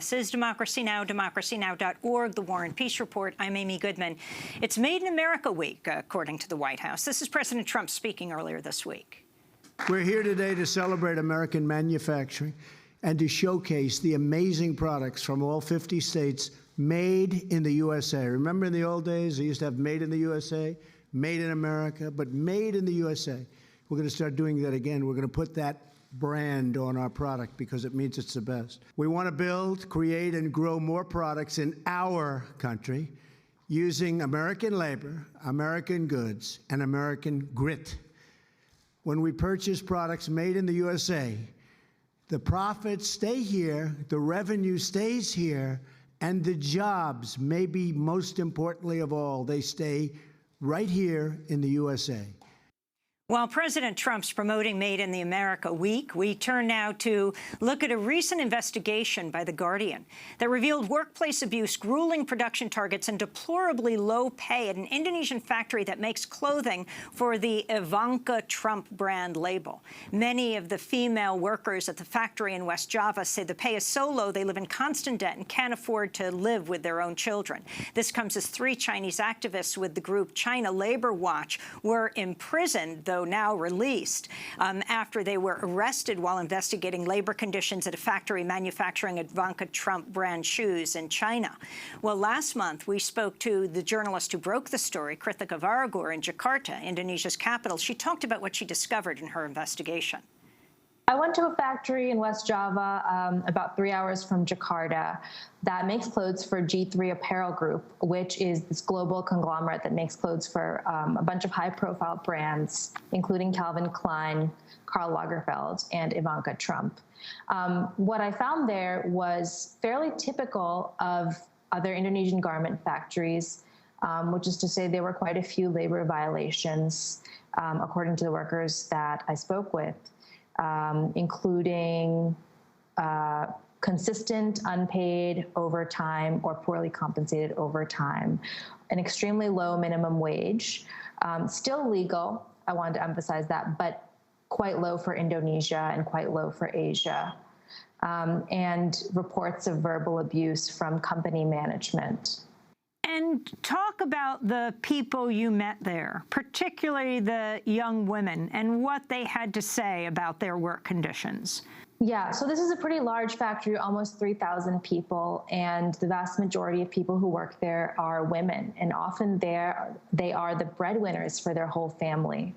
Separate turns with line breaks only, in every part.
This is Democracy Now!, democracynow.org, The War and Peace Report. I'm Amy Goodman. It's Made in America Week, according to the White House. This is President Trump speaking earlier this week.
We're here today to celebrate American manufacturing and to showcase the amazing products from all 50 states made in the USA. Remember in the old days, they used to have made in the USA, made in America, but made in the USA. We're going to start doing that again. We're going to put that brand on our product because it means it's the best. We want to build, create, and grow more products in our country using American labor, American goods, and American grit. When we purchase products made in the USA, the profits stay here, the revenue stays here, and the jobs, maybe most importantly of all, they stay right here in the USA.
While President Trump's promoting Made in the America Week, we turn now to look at a recent investigation by The Guardian that revealed workplace abuse, grueling production targets, and deplorably low pay at an Indonesian factory that makes clothing for the Ivanka Trump brand label. Many of the female workers at the factory in West Java say the pay is so low they live in constant debt and can't afford to live with their own children. This comes as 3 Chinese activists with the group China Labor Watch were imprisoned, though now released, after they were arrested while investigating labor conditions at a factory manufacturing Ivanka Trump brand shoes in China. Well, last month, we spoke to the journalist who broke the story, Krithika Varagur, in Jakarta, Indonesia's capital. She talked about what she discovered in her investigation.
I went to a factory in West Java, about 3 hours from Jakarta, that makes clothes for G3 Apparel Group, which is this global conglomerate that makes clothes for a bunch of high-profile brands, including Calvin Klein, Karl Lagerfeld, and Ivanka Trump. What I found there was fairly typical of other Indonesian garment factories, which is to say there were quite a few labor violations, according to the workers that I spoke with. Including consistent unpaid overtime or poorly compensated overtime, an extremely low minimum wage, still legal, I wanted to emphasize that, but quite low for Indonesia and quite low for Asia, and reports of verbal abuse from company management.
And talk about the people you met there, particularly the young women, and what they had to say about their work conditions.
Yeah, so this is a pretty large factory, almost 3,000 people, and the vast majority of people who work there are women, and often they are the breadwinners for their whole family.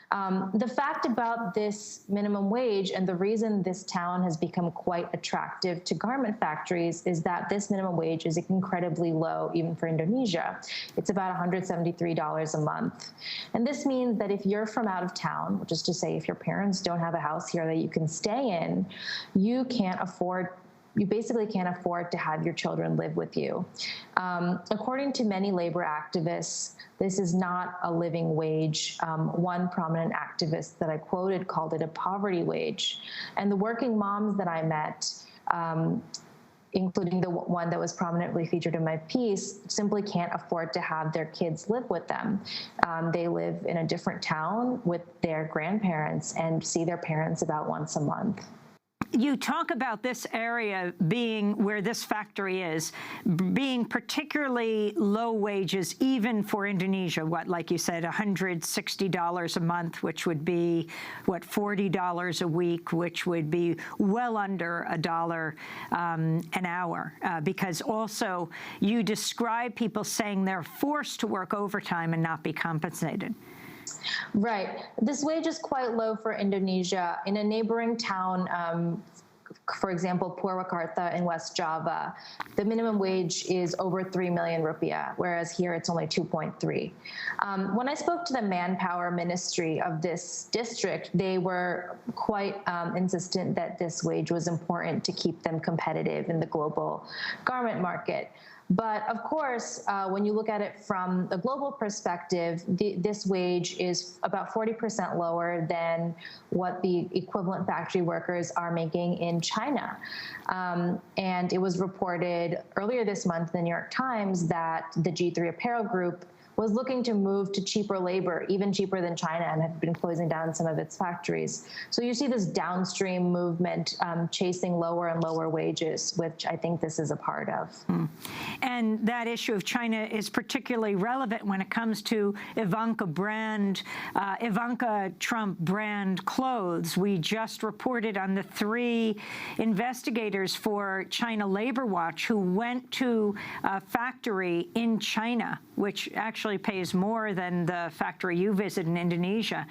The fact about this minimum wage and the reason this town has become quite attractive to garment factories is that this minimum wage is incredibly low, even for Indonesia. It's about $173 a month. And this means that if you're from out of town, which is to say if your parents don't have a house here that you can stay in, you basically can't afford to have your children live with you. According to many labor activists, this is not a living wage. One prominent activist that I quoted called it a poverty wage. And the working moms that I met, including the one that was prominently featured in my piece, simply can't afford to have their kids live with them. They live in a different town with their grandparents and see their parents about once a month.
You talk about this area being where this factory is, being particularly low wages, even for Indonesia, what, like you said, $160 a month, which would be, what, $40 a week, which would be well under $1 an hour. Because also you describe people saying they're forced to work overtime and not be compensated.
Right. This wage is quite low for Indonesia. In a neighboring town, for example, Purwakarta in West Java, the minimum wage is over 3 million rupiah, whereas here it's only 2.3. When I spoke to the manpower ministry of this district, they were quite insistent that this wage was important to keep them competitive in the global garment market. But of course, when you look at it from the global perspective, this wage is about 40% lower than what the equivalent factory workers are making in China. And it was reported earlier this month in the New York Times that the G3 Apparel Group was looking to move to cheaper labor, even cheaper than China, and had been closing down some of its factories. So you see this downstream movement chasing lower and lower wages, which I think this is a part of.
And that issue of China is particularly relevant when it comes to Ivanka Trump brand clothes. We just reported on the 3 investigators for China Labor Watch who went to a factory in China, which actually pays more than the factory you visit in Indonesia.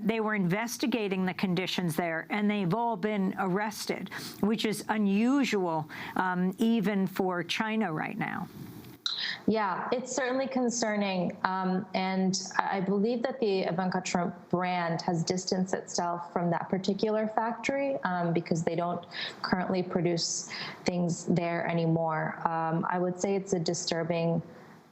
They were investigating the conditions there, and they've all been arrested, which is unusual even for China right now.
Yeah, it's certainly concerning. And I believe that the Ivanka Trump brand has distanced itself from that particular factory because they don't currently produce things there anymore. I would say it's a disturbing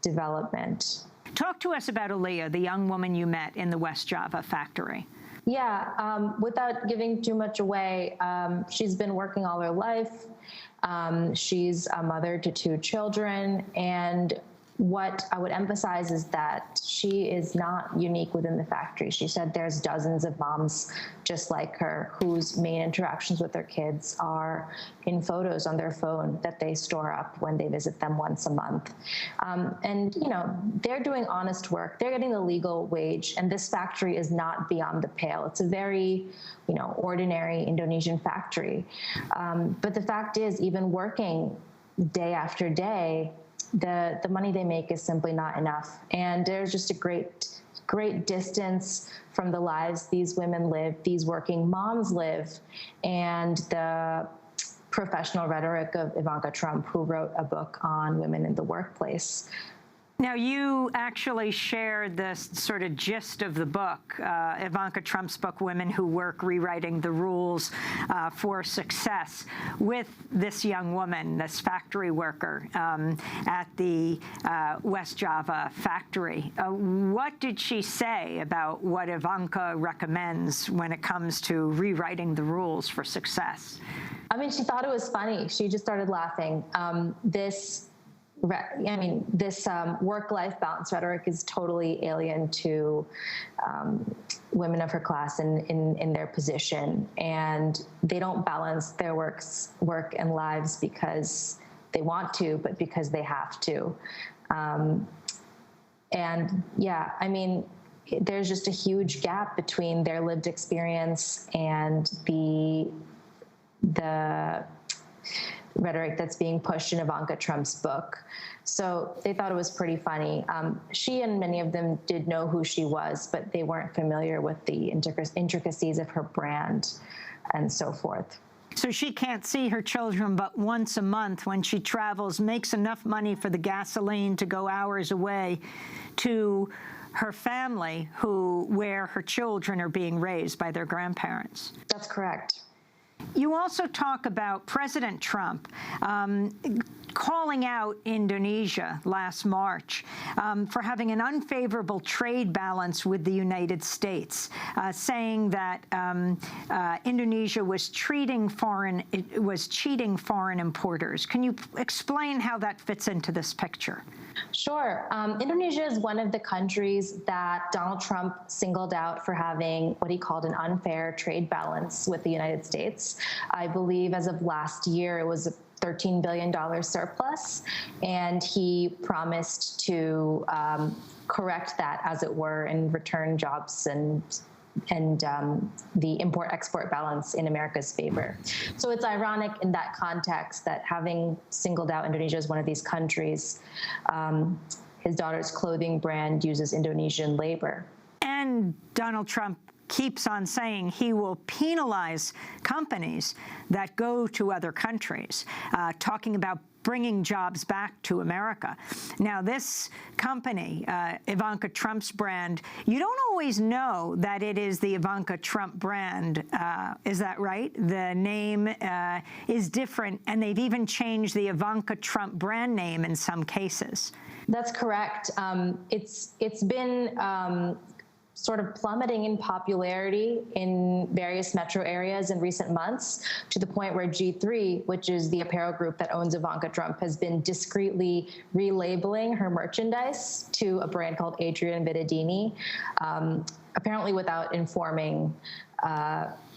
development.
Talk to us about Aaliyah, the young woman you met in the West Java factory.
Yeah, without giving too much away, she's been working all her life. She's a mother to 2 children, and what I would emphasize is that she is not unique within the factory. She said there's dozens of moms just like her whose main interactions with their kids are in photos on their phone that they store up when they visit them once a month. And, you know, they're doing honest work. They're getting a legal wage, and this factory is not beyond the pale. It's a very, you know, ordinary Indonesian factory. But the fact is, even working day after day, the money they make is simply not enough. And there's just a great distance from the lives these women live, these working moms live, and the professional rhetoric of Ivanka Trump, who wrote a book on women in the workplace.
Now, you actually shared the sort of gist of the book, Ivanka Trump's book, Women Who Work, Rewriting the Rules for Success, with this young woman, this factory worker at the West Java factory. What did she say about what Ivanka recommends when it comes to rewriting the rules for success?
I mean, she thought it was funny. She just started laughing. This work-life balance rhetoric is totally alien to women of her class in their position, and they don't balance their work and lives because they want to, but because they have to. And yeah, I mean, there's just a huge gap between their lived experience and the rhetoric that's being pushed in Ivanka Trump's book. So they thought it was pretty funny. She and many of them did know who she was, but they weren't familiar with the intricacies of her brand and so forth.
So she can't see her children but once a month when she travels, makes enough money for the gasoline to go hours away to her family, where her children are being raised by their grandparents.
That's correct.
You also talk about President Trump calling out Indonesia last March for having an unfavorable trade balance with the United States, saying that Indonesia was cheating foreign importers. Can you explain how that fits into this picture?
Sure. Indonesia is one of the countries that Donald Trump singled out for having what he called an unfair trade balance with the United States. I believe as of last year, it was a $13 billion surplus, and he promised to correct that, as it were, and return jobs and the import-export balance in America's favor. So it's ironic in that context that, having singled out Indonesia as one of these countries, his daughter's clothing brand uses Indonesian labor.
And Donald Trump keeps on saying he will penalize companies that go to other countries, talking about bringing jobs back to America. Now, this company, Ivanka Trump's brand, you don't always know that it is the Ivanka Trump brand. Is that right? The name is different, and they've even changed the Ivanka Trump brand name in some cases.
That's correct. It's been sort of plummeting in popularity in various metro areas in recent months, to the point where G3, which is the apparel group that owns Ivanka Trump, has been discreetly relabeling her merchandise to a brand called Adrian Vittadini, apparently without informing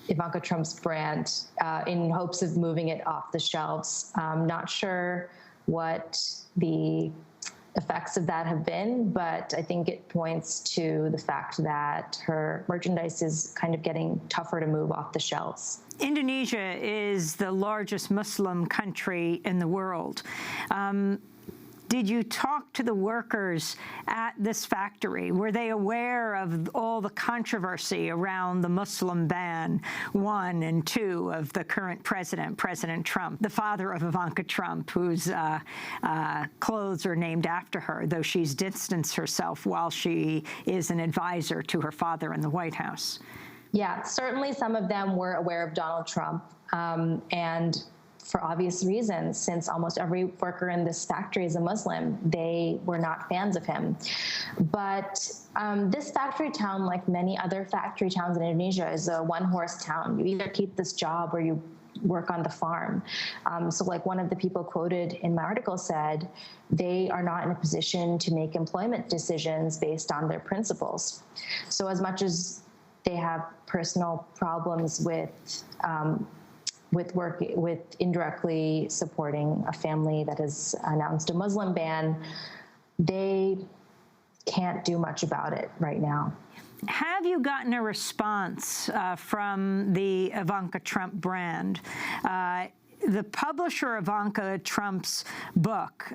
Ivanka Trump's brand, in hopes of moving it off the shelves. Not sure what the effects of that have been, but I think it points to the fact that her merchandise is kind of getting tougher to move off the shelves.
Indonesia is the largest Muslim country in the world. Did you talk to the workers at this factory? Were they aware of all the controversy around the Muslim ban 1 and 2 of the current president, President Trump, the father of Ivanka Trump, whose clothes are named after her, though she's distanced herself while she is an advisor to her father in the White House?
Yeah, certainly some of them were aware of Donald Trump, and for obvious reasons, since almost every worker in this factory is a Muslim, they were not fans of him. But this factory town, like many other factory towns in Indonesia, is a one-horse town. You either keep this job or you work on the farm. So like one of the people quoted in my article said, they are not in a position to make employment decisions based on their principles. So as much as they have personal problems with indirectly supporting a family that has announced a Muslim ban, they can't do much about it right now.
Have you gotten a response from the Ivanka Trump brand? The publisher of Ivanka Trump's book,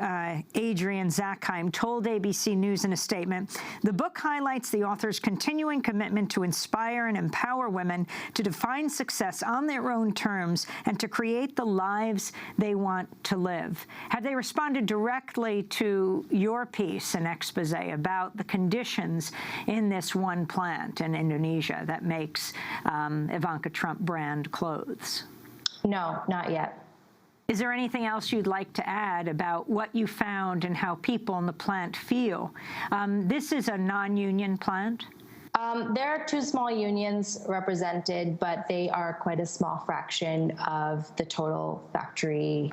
Adrian Zackheim, told ABC News in a statement, "The book highlights the author's continuing commitment to inspire and empower women to define success on their own terms and to create the lives they want to live." Have they responded directly to your piece and expose about the conditions in this one plant in Indonesia that makes Ivanka Trump brand clothes?
No, not yet.
Is there anything else you'd like to add about what you found and how people in the plant feel? This is a non-union plant?
There are 2 small unions represented, but they are quite a small fraction of the total factory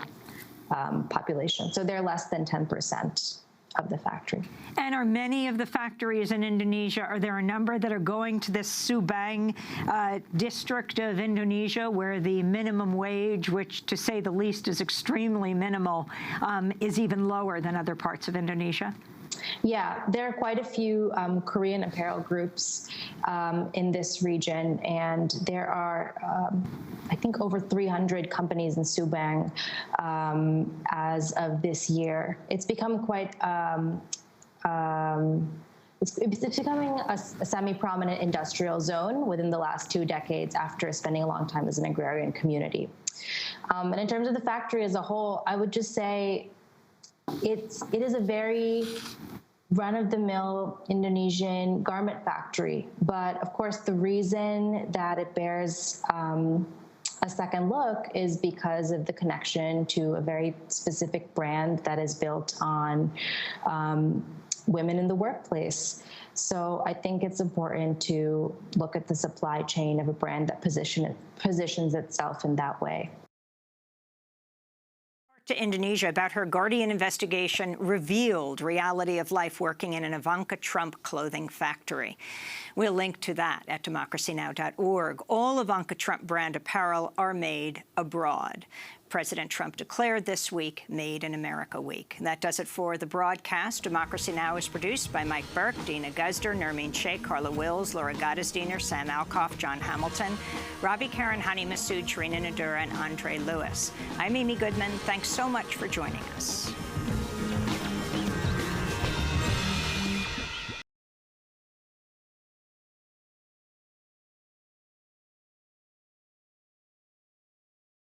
population. So they're less than 10% of the factory.
And are many of the factories in Indonesia, are there a number that are going to this Subang district of Indonesia where the minimum wage, which to say the least is extremely minimal, is even lower than other parts of Indonesia?
Yeah, there are quite a few Korean apparel groups in this region, and there are, I think, over 300 companies in Subang as of this year. It's become quite, it's becoming a semi-prominent industrial zone within the last 2 decades after spending a long time as an agrarian community. And in terms of the factory as a whole, I would just say it is a very run-of-the-mill Indonesian garment factory. But of course, the reason that it bears a second look is because of the connection to a very specific brand that is built on women in the workplace. So I think it's important to look at the supply chain of a brand that positions itself in that way.
To Indonesia about her Guardian investigation revealed reality of life working in an Ivanka Trump clothing factory. We'll link to that at democracynow.org. All Ivanka Trump brand apparel are made abroad. President Trump declared this week Made in America Week. That does it for the broadcast. Democracy Now! Is produced by Mike Burke, Dina Guzder, Nermeen Sheikh, Carla Wills, Laura Gottesdiener, Sam Alcoff, John Hamilton, Robbie Karen, Hani Massoud, Sharina Nadura, and Andre Lewis. I'm Amy Goodman. Thanks so much for joining us.